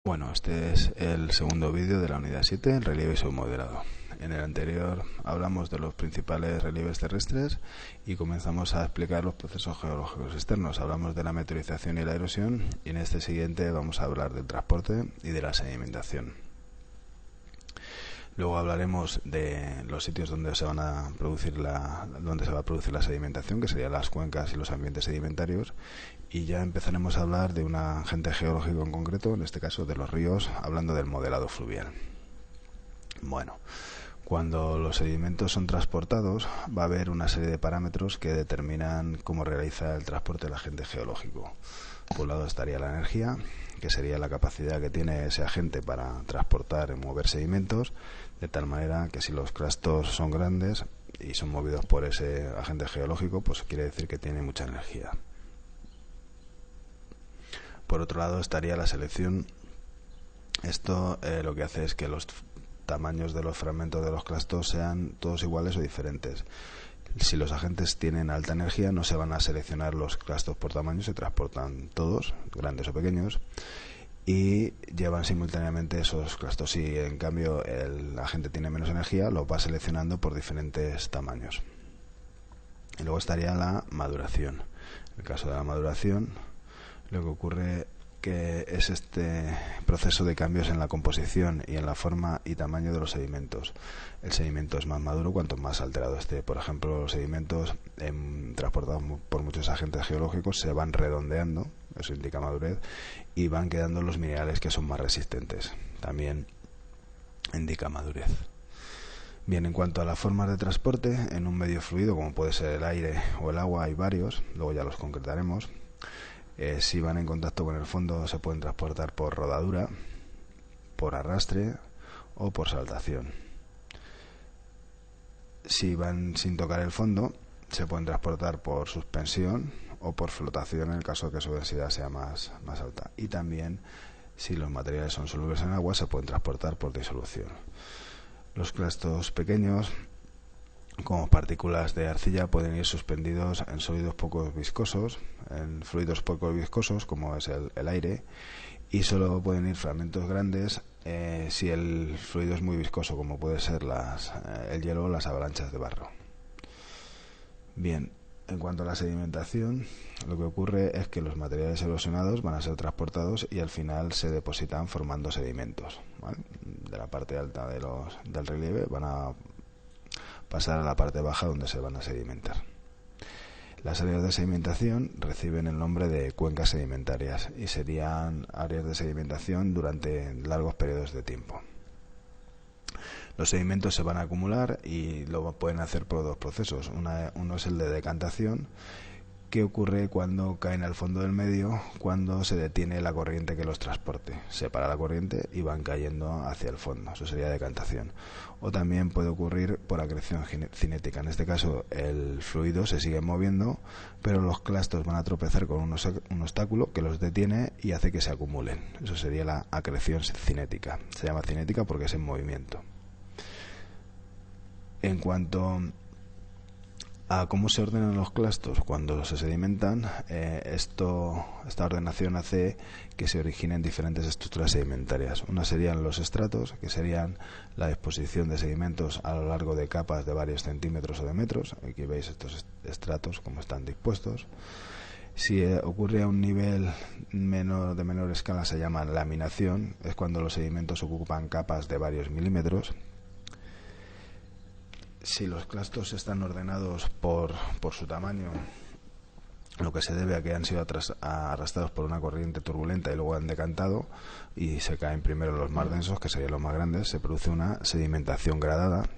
Bueno, este es el segundo vídeo de la unidad 7, el relieve submodelado. En el anterior hablamos de los principales relieves terrestres y comenzamos a explicar los procesos geológicos externos. Hablamos de la meteorización y la erosión, y en este siguiente vamos a hablar del transporte y de la sedimentación. Luego hablaremos de los sitios donde se va a producir la sedimentación, que serían las cuencas y los ambientes sedimentarios, y ya empezaremos a hablar de un agente geológico en concreto, en este caso de los ríos, hablando del modelado fluvial. Bueno, cuando los sedimentos son transportados, va a haber una serie de parámetros que determinan cómo realiza el transporte el agente geológico. Por un lado estaría la energía, que sería la capacidad que tiene ese agente para transportar y mover sedimentos, de tal manera que si los clastos son grandes y son movidos por ese agente geológico, pues quiere decir que tiene mucha energía. Por otro lado estaría la selección. Esto lo que hace es que los tamaños de los fragmentos de los clastos sean todos iguales o diferentes. Si los agentes tienen alta energía, no se van a seleccionar los clastos por tamaño, se transportan todos, grandes o pequeños, y llevan simultáneamente esos clastos. Si en cambio el agente tiene menos energía, los va seleccionando por diferentes tamaños. Y luego estaría la maduración. En el caso de la maduración, lo que ocurre que es este proceso de cambios en la composición y en la forma y tamaño de los sedimentos. El sedimento es más maduro cuanto más alterado esté. Por ejemplo, los sedimentos transportados por muchos agentes geológicos se van redondeando, eso indica madurez, y van quedando los minerales que son más resistentes, también indica madurez. Bien, en cuanto a las formas de transporte en un medio fluido, como puede ser el aire o el agua, hay varios, luego ya los concretaremos. Si van en contacto con el fondo, se pueden transportar por rodadura, por arrastre o por saltación. Si van sin tocar el fondo, se pueden transportar por suspensión o por flotación en el caso de que su densidad sea más alta. Y también, si los materiales son solubles en agua, se pueden transportar por disolución. Los clastos pequeños, como partículas de arcilla, pueden ir suspendidos en sólidos poco viscosos, en fluidos poco viscosos como es el aire, y solo pueden ir fragmentos grandes si el fluido es muy viscoso, como puede ser el hielo o las avalanchas de barro. Bien, en cuanto a la sedimentación, lo que ocurre es que los materiales erosionados van a ser transportados y al final se depositan formando sedimentos, ¿vale? De la parte alta del relieve van a pasar a la parte baja, donde se van a sedimentar. Las áreas de sedimentación reciben el nombre de cuencas sedimentarias y serían áreas de sedimentación durante largos periodos de tiempo. Los sedimentos se van a acumular y lo pueden hacer por dos procesos. Uno es el de decantación, que ocurre cuando caen al fondo del medio, cuando se detiene la corriente que los transporte. Se para la corriente y van cayendo hacia el fondo. Eso sería decantación. O también puede ocurrir por acreción cinética. En este caso, el fluido se sigue moviendo, pero los clastos van a tropezar con un obstáculo que los detiene y hace que se acumulen. Eso sería la acreción cinética. Se llama cinética porque es en movimiento. En cuanto a cómo se ordenan los clastos cuando se sedimentan, esta ordenación hace que se originen diferentes estructuras sedimentarias. Una serían los estratos, que serían la disposición de sedimentos a lo largo de capas de varios centímetros o de metros. Aquí veis estos estratos como están dispuestos. Si ocurre a un nivel de menor escala, se llama laminación, es cuando los sedimentos ocupan capas de varios milímetros. Si los clastos están ordenados por su tamaño, lo que se debe a que han sido arrastrados por una corriente turbulenta y luego han decantado y se caen primero los más densos, que serían los más grandes, se produce una sedimentación gradada.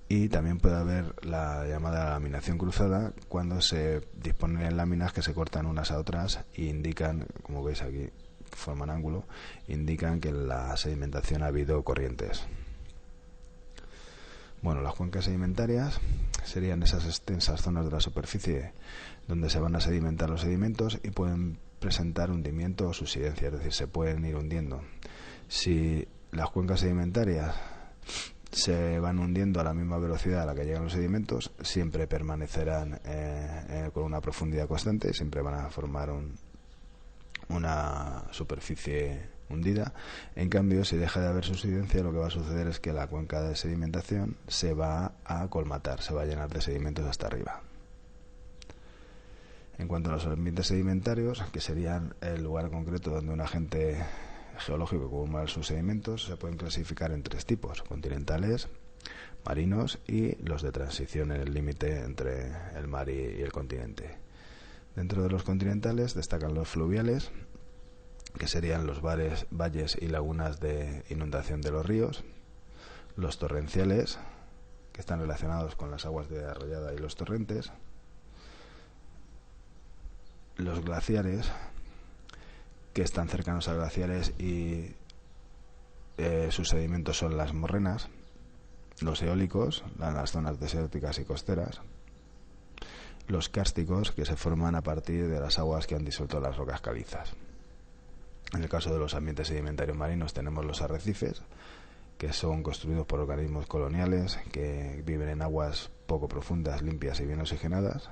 Y también puede haber la llamada laminación cruzada, cuando se disponen en láminas que se cortan unas a otras y indican, como veis aquí, que forman ángulo, indican que en la sedimentación ha habido corrientes. Bueno, las cuencas sedimentarias serían esas extensas zonas de la superficie donde se van a sedimentar los sedimentos y pueden presentar hundimiento o subsidencia, es decir, se pueden ir hundiendo. Si las cuencas sedimentarias se van hundiendo a la misma velocidad a la que llegan los sedimentos, siempre permanecerán con una profundidad constante, siempre van a formar una superficie hundida. En cambio, si deja de haber subsidencia, lo que va a suceder es que la cuenca de sedimentación se va a colmatar, se va a llenar de sedimentos hasta arriba. En cuanto a los ambientes sedimentarios, que serían el lugar concreto donde un agente geológico acumula sus sedimentos, se pueden clasificar en 3 tipos: continentales, marinos y los de transición en el límite entre el mar y el continente. Dentro de los continentales destacan los fluviales, que serían los valles y lagunas de inundación de los ríos; los torrenciales, que están relacionados con las aguas de arroyada y los torrentes; los glaciares, que están cercanos a glaciares y sus sedimentos son las morrenas; los eólicos, en las zonas desérticas y costeras; los kársticos, que se forman a partir de las aguas que han disuelto las rocas calizas. En el caso de los ambientes sedimentarios marinos tenemos los arrecifes, que son construidos por organismos coloniales que viven en aguas poco profundas, limpias y bien oxigenadas;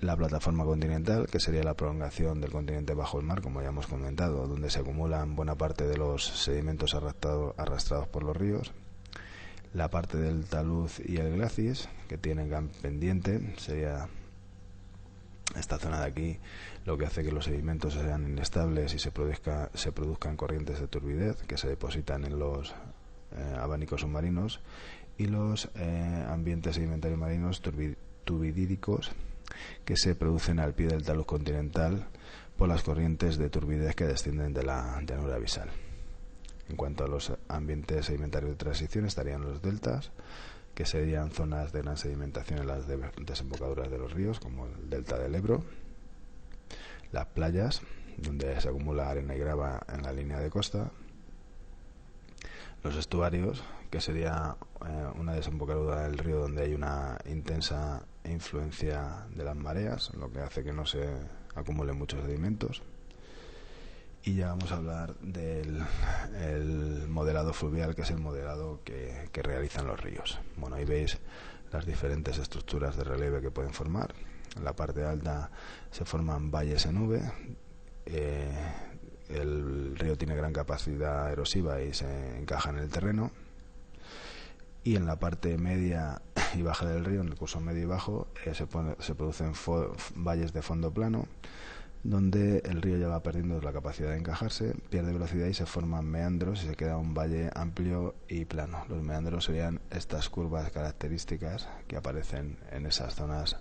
la plataforma continental, que sería la prolongación del continente bajo el mar, como ya hemos comentado, donde se acumulan buena parte de los sedimentos arrastrados por los ríos; la parte del talud y el glacis, que tienen gran pendiente, sería esta zona de aquí, lo que hace que los sedimentos sean inestables y se produzcan corrientes de turbidez que se depositan en los abanicos submarinos; y los ambientes sedimentarios marinos turbidídicos, que se producen al pie del talud continental por las corrientes de turbidez que descienden de la llanura abisal. En cuanto a los ambientes sedimentarios de transición, estarían los deltas, que serían zonas de gran sedimentación en las desembocaduras de los ríos, como el delta del Ebro; las playas, donde se acumula arena y grava en la línea de costa; los estuarios, que sería una desembocadura del río donde hay una intensa influencia de las mareas, lo que hace que no se acumulen muchos sedimentos. Y ya vamos a hablar del modelado fluvial, que es el modelado que realizan los ríos. Bueno, ahí veis las diferentes estructuras de relieve que pueden formar. En la parte alta se forman valles en V. El río tiene gran capacidad erosiva y se encaja en el terreno. Y en la parte media y baja del río, en el curso medio y bajo, se producen valles de fondo plano, donde el río ya va perdiendo la capacidad de encajarse, pierde velocidad y se forman meandros y se queda un valle amplio y plano. Los meandros serían estas curvas características que aparecen en esas zonas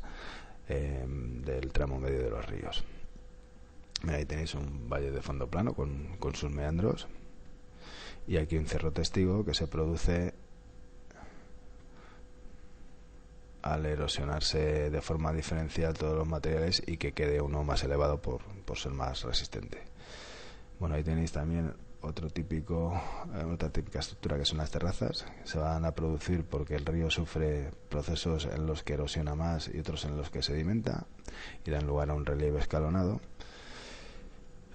del tramo medio de los ríos. Ahí tenéis un valle de fondo plano con sus meandros, y aquí un cerro testigo que se produce al erosionarse de forma diferencial todos los materiales y que quede uno más elevado por ser más resistente. Bueno, ahí tenéis también otra típica estructura, que son las terrazas. Se van a producir porque el río sufre procesos en los que erosiona más y otros en los que sedimenta, y dan lugar a un relieve escalonado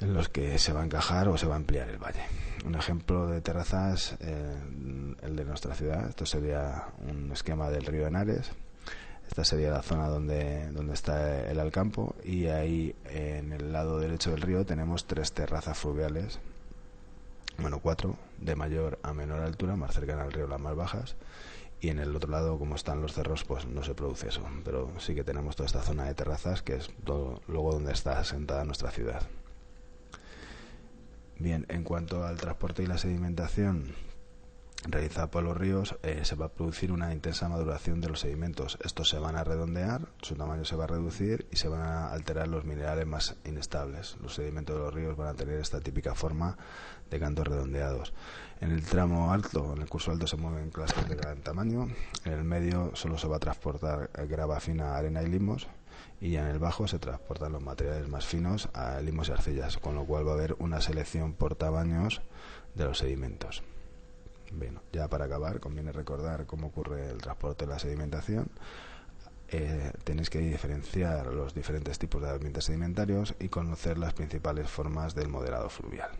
en los que se va a encajar o se va a ampliar el valle. Un ejemplo de terrazas, el de nuestra ciudad. Esto sería un esquema del río Henares. Esta sería la zona donde está el Alcampo, y ahí en el lado derecho del río tenemos 3 terrazas fluviales, bueno, 4, de mayor a menor altura, más cercanas al río, las más bajas, y en el otro lado, como están los cerros, pues no se produce eso, pero sí que tenemos toda esta zona de terrazas, que es todo luego donde está asentada nuestra ciudad. Bien, en cuanto al transporte y la sedimentación realizada por los ríos, se va a producir una intensa maduración de los sedimentos. Estos se van a redondear, su tamaño se va a reducir y se van a alterar los minerales más inestables. Los sedimentos de los ríos van a tener esta típica forma de cantos redondeados. En el tramo alto, en el curso alto, se mueven clústeres de gran tamaño. En el medio solo se va a transportar grava fina, arena y limos, y en el bajo se transportan los materiales más finos, a limos y arcillas, con lo cual va a haber una selección por tamaños de los sedimentos. Bien, ya para acabar, conviene recordar cómo ocurre el transporte de la sedimentación. Tenéis que diferenciar los diferentes tipos de ambientes sedimentarios y conocer las principales formas del modelado fluvial.